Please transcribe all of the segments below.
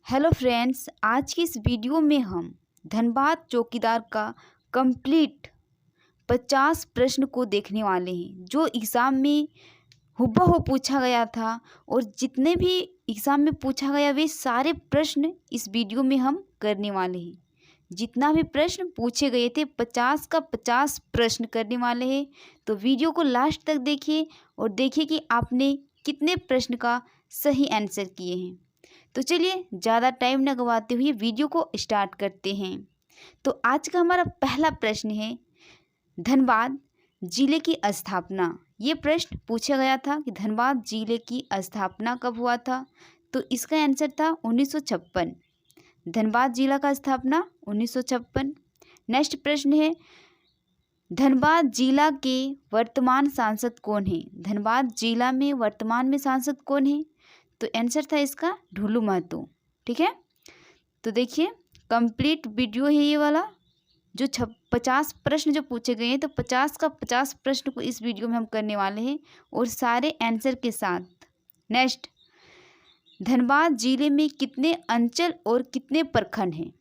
Hello friends, आज की इस वीडियो में हम धनबाद चौकीदार का कंप्लीट 50 प्रश्न को देखने वाले हैं जो एग्ज़ाम में हुबहू पूछा गया था। और जितने भी एग्ज़ाम में पूछा गया वे सारे प्रश्न इस वीडियो में हम करने वाले हैं। जितना भी प्रश्न पूछे गए थे 50 का 50 प्रश्न करने वाले हैं। तो वीडियो को लास्ट तक देखिए और देखिए कि आपने कितने प्रश्न का सही आंसर किए हैं। तो चलिए ज़्यादा टाइम न गवाते हुए वीडियो को स्टार्ट करते हैं। तो आज का हमारा पहला प्रश्न है, धनबाद जिले की स्थापना। ये प्रश्न पूछा गया था कि धनबाद जिले की स्थापना कब हुआ था। तो इसका आंसर था 1956। धनबाद जिला का स्थापना 1956। नेक्स्ट प्रश्न है, धनबाद जिला के वर्तमान सांसद कौन है। धनबाद जिला में वर्तमान में सांसद कौन है। तो आंसर था इसका ढुलू महतो। ठीक है, तो देखिए कंप्लीट वीडियो है ये वाला जो 50 प्रश्न जो पूछे गए हैं। तो 50 का 50 प्रश्न को इस वीडियो में हम करने वाले हैं और सारे आंसर के साथ। नेक्स्ट, धनबाद जिले में कितने अंचल और कितने प्रखंड हैं।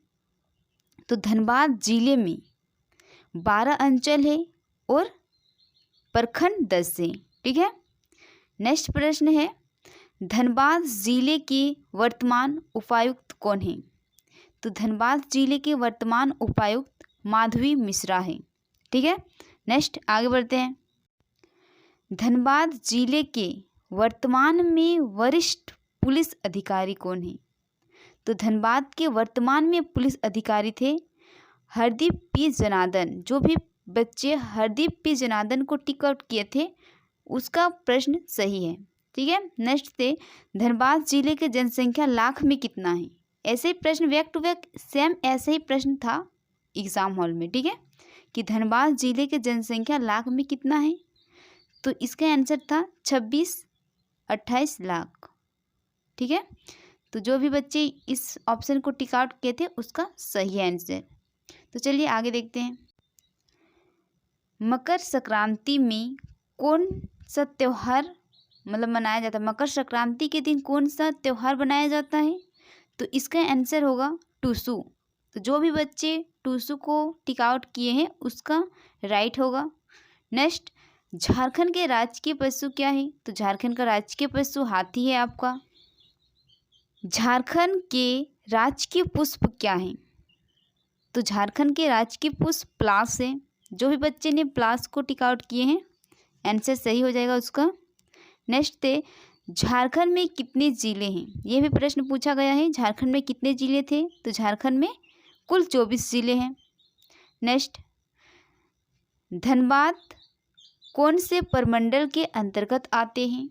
तो धनबाद जिले में 12 अंचल है और प्रखंड 10 है। ठीक है, नेक्स्ट प्रश्न है, धनबाद जिले के वर्तमान उपायुक्त कौन है। तो धनबाद जिले के वर्तमान उपायुक्त माधवी मिश्रा है। ठीक है, नेक्स्ट आगे बढ़ते हैं। धनबाद जिले के वर्तमान में वरिष्ठ पुलिस अधिकारी कौन है। तो धनबाद के वर्तमान में पुलिस अधिकारी थे हरदीप पी जनार्दन। जो भी बच्चे हरदीप पी जनार्दन को टिक आउट किए थे उसका प्रश्न सही है। ठीक है, नेक्स्ट थे, धनबाद जिले के जनसंख्या लाख में कितना है। ऐसे ही प्रश्न बैक टू बैक सेम ऐसे ही प्रश्न था एग्जाम हॉल में। ठीक है, कि धनबाद जिले के जनसंख्या लाख में कितना है। तो इसका आंसर था 26-28 लाख। ठीक है, तो जो भी बच्चे इस ऑप्शन को टिक आउट किए थे उसका सही आंसर। तो चलिए आगे देखते हैं। मकर संक्रांति में कौन सा त्यौहार मनाया जाता है। मकर संक्रांति के दिन कौन सा त्यौहार बनाया जाता है। तो इसका आंसर होगा टूसू। तो जो भी बच्चे टूसू को टिक आउट किए हैं उसका राइट होगा। नेक्स्ट, झारखंड के राजकीय पशु क्या है। तो झारखंड का राजकीय पशु हाथी है आपका। झारखंड के राजकीय पुष्प क्या है। तो झारखंड के राजकीय पुष्प प्लास है। जो भी बच्चे ने प्लास को टिक आउट किए हैं आंसर सही हो जाएगा उसका। नेक्स्ट थे, झारखंड में कितने ज़िले हैं। ये भी प्रश्न पूछा गया है, झारखंड में कितने ज़िले थे। तो झारखंड में कुल 24 ज़िले हैं। नेक्स्ट, धनबाद कौन से प्रमंडल के अंतर्गत आते हैं।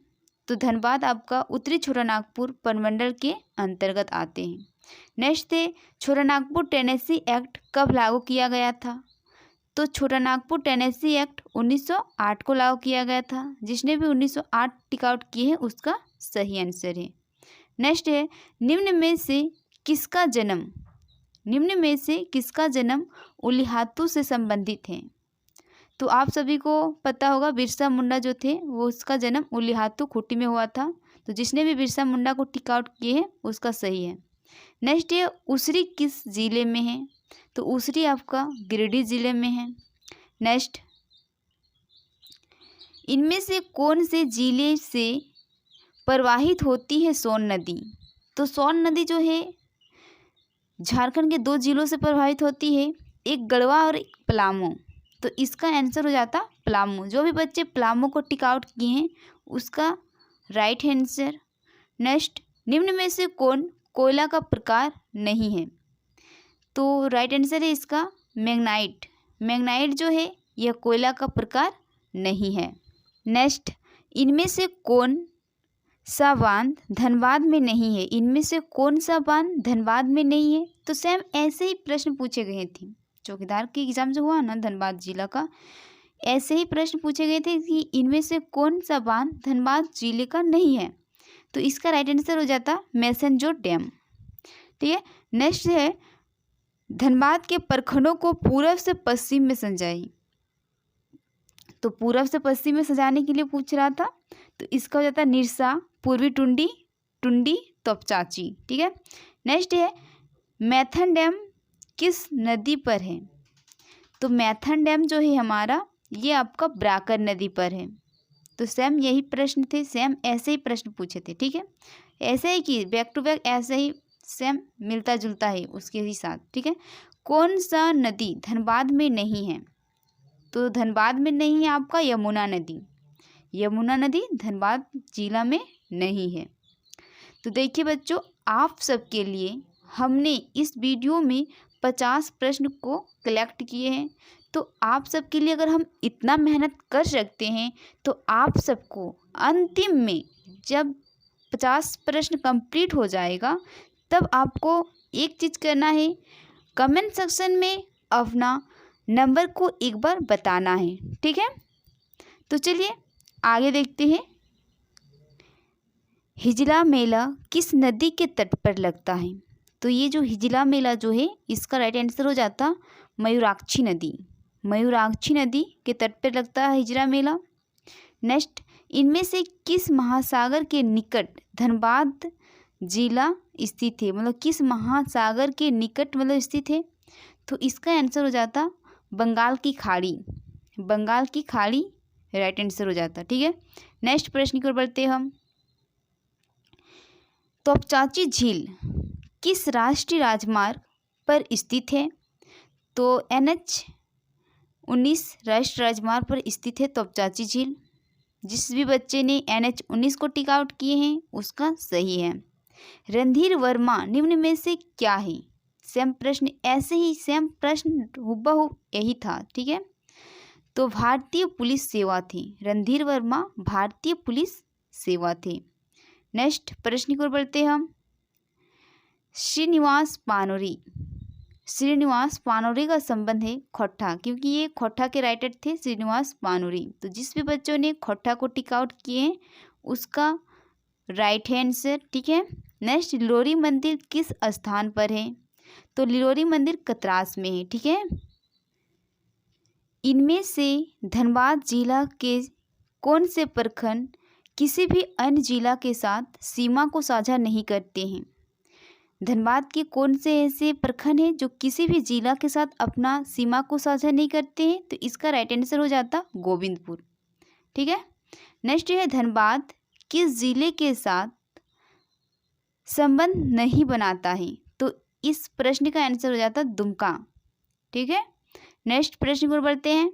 तो धनबाद आपका उत्तरी छोटानागपुर प्रमंडल के अंतर्गत आते हैं। नेक्स्ट थे, छोटानागपुर टेनेसी एक्ट कब लागू किया गया था। तो छोटानागपुर टेनेसी एक्ट 1908 को लागू किया गया था। जिसने भी 1908 टिक आउट किए हैं उसका सही आंसर है। नेक्स्ट है, निम्न में से किसका जन्म उलिहातू से संबंधित है। तो आप सभी को पता होगा बिरसा मुंडा जो थे वो उसका जन्म उलिहातू खूंटी में हुआ था। तो जिसने भी बिरसा मुंडा को टिक आउट किए हैं उसका सही है। नेक्स्ट है, उसरी किस जिले में है। तो उसरी आपका गिरिडीह जिले में है। नेक्स्ट, इनमें से कौन से जिले से प्रवाहित होती है सोन नदी। तो सोन नदी जो है झारखंड के 2 जिलों से प्रवाहित होती है, एक गढ़वा और एक पलामू। तो इसका आंसर हो जाता पलामू। जो भी बच्चे पलामू को टिक आउट किए हैं उसका राइट आंसर। नेक्स्ट, निम्न में से कौन कोयला का प्रकार नहीं है। तो राइट आंसर है इसका मैग्नाइट। मैग्नाइट जो है यह कोयला का प्रकार नहीं है। नेक्स्ट, इनमें से कौन सा बांध धनबाद में नहीं है। इनमें से कौन सा बांध धनबाद में नहीं है। तो सेम ऐसे ही प्रश्न पूछे गए थे चौकीदार के एग्जाम जो हुआ ना धनबाद जिला का, ऐसे ही प्रश्न पूछे गए थे कि इनमें से कौन सा बांध धनबाद जिले का नहीं है। तो इसका राइट आंसर हो जाता मैसेंजर डैम। ठीक है, नेक्स्ट है, धनबाद के प्रखंडों को पूर्व से पश्चिम में सजाई। तो पूर्व से पश्चिम में सजाने के लिए पूछ रहा था। तो इसका हो जाता निरसा, पूर्वी टुंडी, टुंडी, तोपचांची। ठीक है, नेक्स्ट है मैथन डैम किस नदी पर है? तो मैथन डैम जो है हमारा ये आपका ब्राकर नदी पर है। तो सेम यही प्रश्न थे, सेम ऐसे ही प्रश्न पूछे थे। ठीक है, ऐसे ही कि बैक टू बैक ऐसे ही सेम मिलता जुलता है उसके ही साथ। ठीक है, कौन सा नदी धनबाद में नहीं है? तो धनबाद में नहीं है आपका यमुना नदी। यमुना नदी धनबाद जिला में नहीं है। तो देखिए बच्चों, आप सबके लिए हमने इस वीडियो में 50 प्रश्न को कलेक्ट किए हैं। तो आप सबके लिए अगर हम इतना मेहनत कर सकते हैं तो आप सबको अंतिम में जब 50 प्रश्न कंप्लीट हो जाएगा तब आपको एक चीज़ करना है, कमेंट सेक्शन में अपना नंबर को एक बार बताना है। ठीक है, तो चलिए आगे देखते हैं। हिजला मेला किस नदी के तट पर लगता है? तो ये जो हिजला मेला जो है इसका राइट आंसर हो जाता मयूराक्षी नदी। मयूराक्षी नदी के तट पर लगता है हिजला मेला। नेक्स्ट, इनमें से किस महासागर के निकट धनबाद जिला स्थित है? मतलब किस महासागर के निकट मतलब स्थित है? तो इसका आंसर हो जाता बंगाल की खाड़ी। बंगाल की खाड़ी राइट आंसर हो जाता। ठीक है, नेक्स्ट प्रश्न की ओर बढ़ते हैं हम। तोपचांची झील किस राष्ट्रीय राजमार्ग पर स्थित है? तो NH-19 राष्ट्रीय राजमार्ग पर स्थित है तोपचांची झील। जिस भी बच्चे ने NH-19 को टिक आउट किए हैं उसका सही है। रणधीर वर्मा निम्न में से क्या है? सेम प्रश्न, ऐसे ही सेम प्रश्न हुबहू यही था। ठीक है, तो भारतीय पुलिस सेवा थी। रणधीर वर्मा भारतीय पुलिस सेवा थे। नेक्स्ट प्रश्न की ओर बढ़ते हैं हम। श्रीनिवास पानोरी, श्रीनिवास पानोरी का संबंध है खोट्टा, क्योंकि ये खोट्टा के राइटर थे श्रीनिवास पानोरी। तो जिस भी बच्चों ने खोट्टा को टिक आउट किए हैं उसका राइट है आंसर। ठीक है, नेक्स्ट, लिलोरी मंदिर किस स्थान पर है? तो लिलोरी मंदिर कतरास में है। ठीक है, इनमें से धनबाद जिला के कौन से प्रखंड किसी भी अन्य जिला के साथ सीमा को साझा नहीं करते हैं? धनबाद के कौन से ऐसे प्रखंड हैं जो किसी भी जिला के साथ अपना सीमा को साझा नहीं करते हैं? तो इसका राइट आंसर हो जाता गोविंदपुर। ठीक है, नेक्स्ट है धनबाद किस जिले के साथ संबंध नहीं बनाता है? तो इस प्रश्न का आंसर हो जाता दुमका। ठीक है, नेक्स्ट प्रश्न की ओर बढ़ते हैं।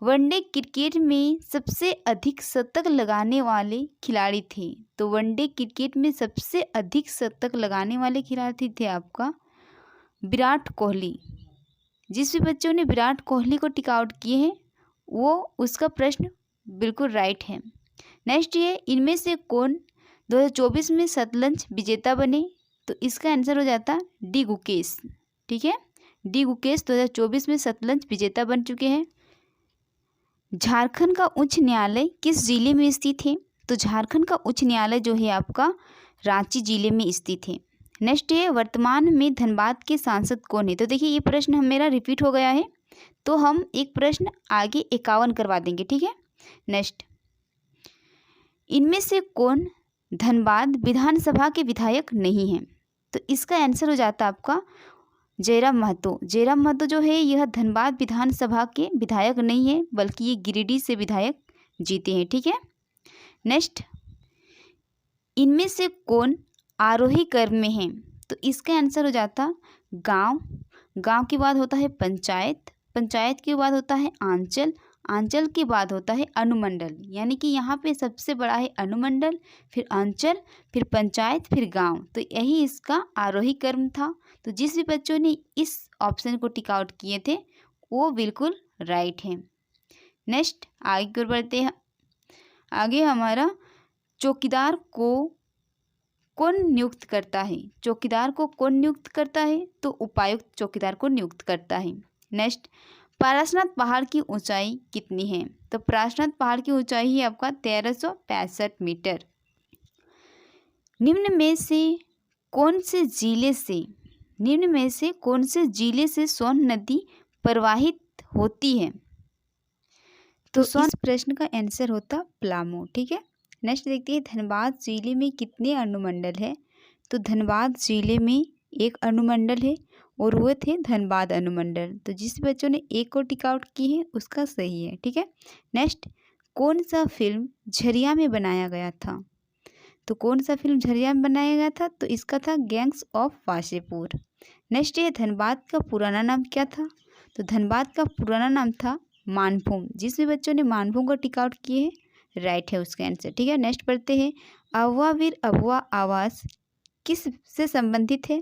वनडे क्रिकेट में सबसे अधिक शतक लगाने वाले खिलाड़ी थे? तो वनडे क्रिकेट में सबसे अधिक शतक लगाने वाले खिलाड़ी थे आपका विराट कोहली। जिस भी बच्चों ने विराट कोहली को टिक आउट किए हैं वो उसका प्रश्न बिल्कुल राइट है। नेक्स्ट ये, इनमें से कौन 2024 में शतरंज विजेता बने? तो इसका आंसर हो जाता डी गुकेश। ठीक है, डी गुकेश 2024 में शतरंज विजेता बन चुके हैं। झारखंड का उच्च न्यायालय किस जिले में स्थित है? तो झारखंड का उच्च न्यायालय जो है आपका रांची जिले में स्थित है। नेक्स्ट है, वर्तमान में धनबाद के सांसद कौन है? तो देखिए ये प्रश्न मेरा रिपीट हो गया है तो हम एक प्रश्न आगे 51 करवा देंगे। ठीक है, नेक्स्ट, इनमें से कौन धनबाद विधानसभा के विधायक नहीं है? तो इसका आंसर हो जाता आपका जयराम महतो। जयराम महतो जो है यह धनबाद विधानसभा के विधायक नहीं है बल्कि ये गिरिडीह से विधायक जीते हैं। ठीक है, नेक्स्ट, इनमें से कौन आरोही क्रम में है? तो इसका आंसर हो जाता गांव। गांव के बाद होता है पंचायत, पंचायत के बाद होता है आंचल, आंचल के बाद होता है अनुमंडल। यानी कि यहाँ पे सबसे बड़ा है अनुमंडल, फिर अंचल, फिर पंचायत, फिर गांव। तो यही इसका आरोही क्रम था। तो जिस भी बच्चों ने इस ऑप्शन को टिक आउट किए थे वो बिल्कुल राइट है। नेक्स्ट आगे की ओर बढ़ते हैं। आगे हमारा चौकीदार को कौन नियुक्त करता है? चौकीदार को कौन नियुक्त करता है? तो उपायुक्त चौकीदार को नियुक्त करता है। नेक्स्ट, पारसनाथ पहाड़ की ऊंचाई कितनी है? तो पारसनाथ पहाड़ की ऊंचाई है आपका 1365 मीटर। निम्न में से कौन से जिले से सोन नदी प्रवाहित होती है? तो इस प्रश्न का आंसर होता पलामू। ठीक है, नेक्स्ट देखते हैं, धनबाद जिले में कितने अनुमंडल है? तो धनबाद जिले में एक अनुमंडल है और वो थे धनबाद अनुमंडल। तो जिस बच्चों ने एक को टिक आउट की है उसका सही है। ठीक है, नेक्स्ट, कौन सा फिल्म झरिया में बनाया गया था? तो कौन सा फिल्म झरिया में बनाया गया था? तो इसका था गैंग्स ऑफ वासेपुर। नेक्स्ट है, धनबाद का पुराना नाम क्या था? तो धनबाद का पुराना नाम था मानभूम। जिस भी बच्चों ने मानभूम को टिक आउट किए हैं राइट है उसका आंसर। ठीक है, नेक्स्ट पढ़ते हैं, अहुआ वीर अहुआ आवास किस से संबंधित है?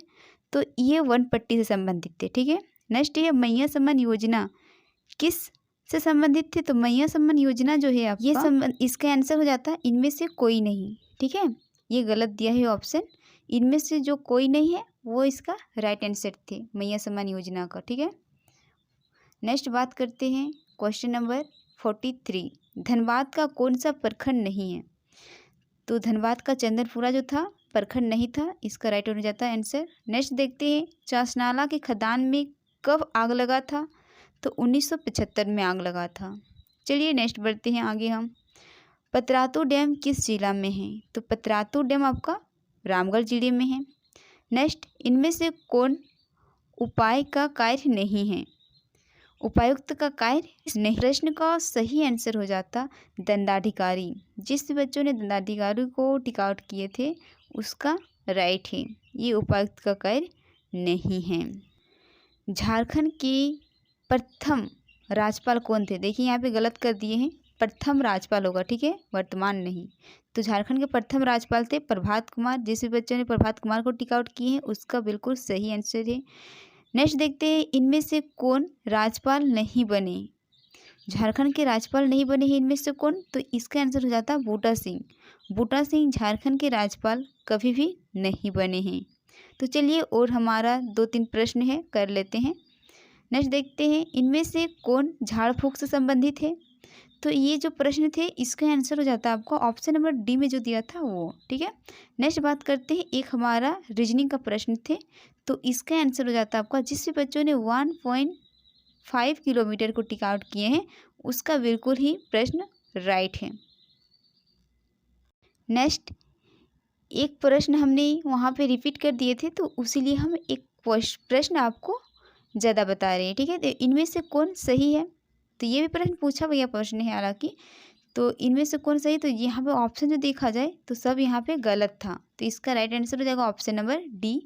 तो ये वन पट्टी से संबंधित थे। ठीक है, नेक्स्ट ये मैया सम्मान योजना किस से संबंधित थे? तो मैया सम्मान योजना जो है आपका, ये संबंध, इसका आंसर हो जाता है इनमें से कोई नहीं। ठीक है, ये गलत दिया है ऑप्शन, इनमें से जो कोई नहीं है वो इसका राइट आंसर थे मैया सम्मान योजना का। ठीक है, नेक्स्ट बात करते हैं क्वेश्चन नंबर 43, धनबाद का कौन सा प्रखंड नहीं है? तो धनबाद का चंदनपुरा जो था प्रखंड नहीं था, इसका राइट हो जाता है आंसर। नेक्स्ट देखते हैं, चासनाला के खदान में कब आग लगा था? तो 1975 में आग लगा था। चलिए नेक्स्ट बढ़ते हैं आगे हम, पतरातू डैम किस जिला में है? तो पतरातू डैम आपका रामगढ़ जिले में है। नेक्स्ट, इनमें से कौन उपाय का कार्य नहीं है? उपायुक्त का कार्य नहीं। प्रश्न का सही आंसर हो जाता दंडाधिकारी। जिस बच्चों ने दंडाधिकारी को टिक आउट किए थे उसका राइट है, ये उपायुक्त का कार्य नहीं है। झारखंड के प्रथम राज्यपाल कौन थे? देखिए यहाँ पे गलत कर दिए हैं, प्रथम राज्यपाल होगा। ठीक है, वर्तमान नहीं। तो झारखंड के प्रथम राज्यपाल थे प्रभात कुमार। जिस भी बच्चों ने प्रभात कुमार को टिक आउट किए हैं उसका बिल्कुल सही आंसर है। नेक्स्ट देखते हैं, इनमें से कौन राज्यपाल नहीं बने? झारखंड के राज्यपाल नहीं बने हैं इनमें से कौन? तो इसका आंसर हो जाता बूटा सिंह। बूटा सिंह झारखंड के राज्यपाल कभी भी नहीं बने हैं। तो चलिए और हमारा 2-3 प्रश्न है कर लेते हैं। नेक्स्ट देखते हैं, इनमें से कौन झाड़ फूक से संबंधित है? तो ये जो प्रश्न थे इसका आंसर हो जाता है आपका ऑप्शन नंबर डी में जो दिया था वो। ठीक है, नेक्स्ट बात करते हैं, एक हमारा रीजनिंग का प्रश्न थे, तो इसका आंसर हो जाता है आपका, जिस भी बच्चों ने 1.5 किलोमीटर को टिक आउट किए हैं उसका बिल्कुल ही प्रश्न राइट है। नेक्स्ट, एक प्रश्न हमने वहाँ पे रिपीट कर दिए थे तो उसीलिए हम एक प्रश्न आपको ज़्यादा बता रहे हैं। ठीक है, तो इनमें से कौन सही है? तो ये भी प्रश्न पूछा भैया प्रश्न है हालांकि, तो इनमें से कौन सही? तो यहाँ पे ऑप्शन जो देखा जाए तो सब यहाँ पे गलत था, तो इसका राइट आंसर हो जाएगा ऑप्शन नंबर डी,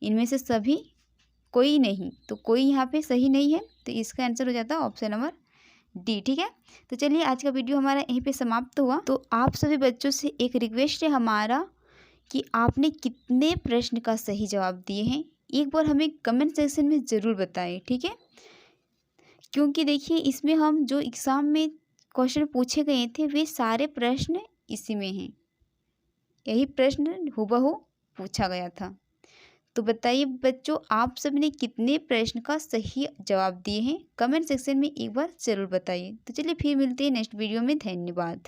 इनमें से सभी कोई नहीं। तो कोई यहाँ पे सही नहीं है, तो इसका आंसर हो जाता है ऑप्शन नंबर डी। ठीक है, तो चलिए आज का वीडियो हमारा यहीं पे समाप्त हुआ। तो आप सभी बच्चों से एक रिक्वेस्ट है हमारा कि आपने कितने प्रश्न का सही जवाब दिए हैं एक बार हमें कमेंट सेक्शन में ज़रूर बताएं। ठीक है, क्योंकि देखिए इसमें हम जो एग्ज़ाम में क्वेश्चन पूछे गए थे वे सारे प्रश्न इसी में हैं, यही प्रश्न हूबहू पूछा गया था। तो बताइए बच्चों, आप सब ने कितने प्रश्न का सही जवाब दिए हैं? कमेंट सेक्शन में एक बार ज़रूर बताइए। तो चलिए फिर मिलते हैं नेक्स्ट वीडियो में। धन्यवाद।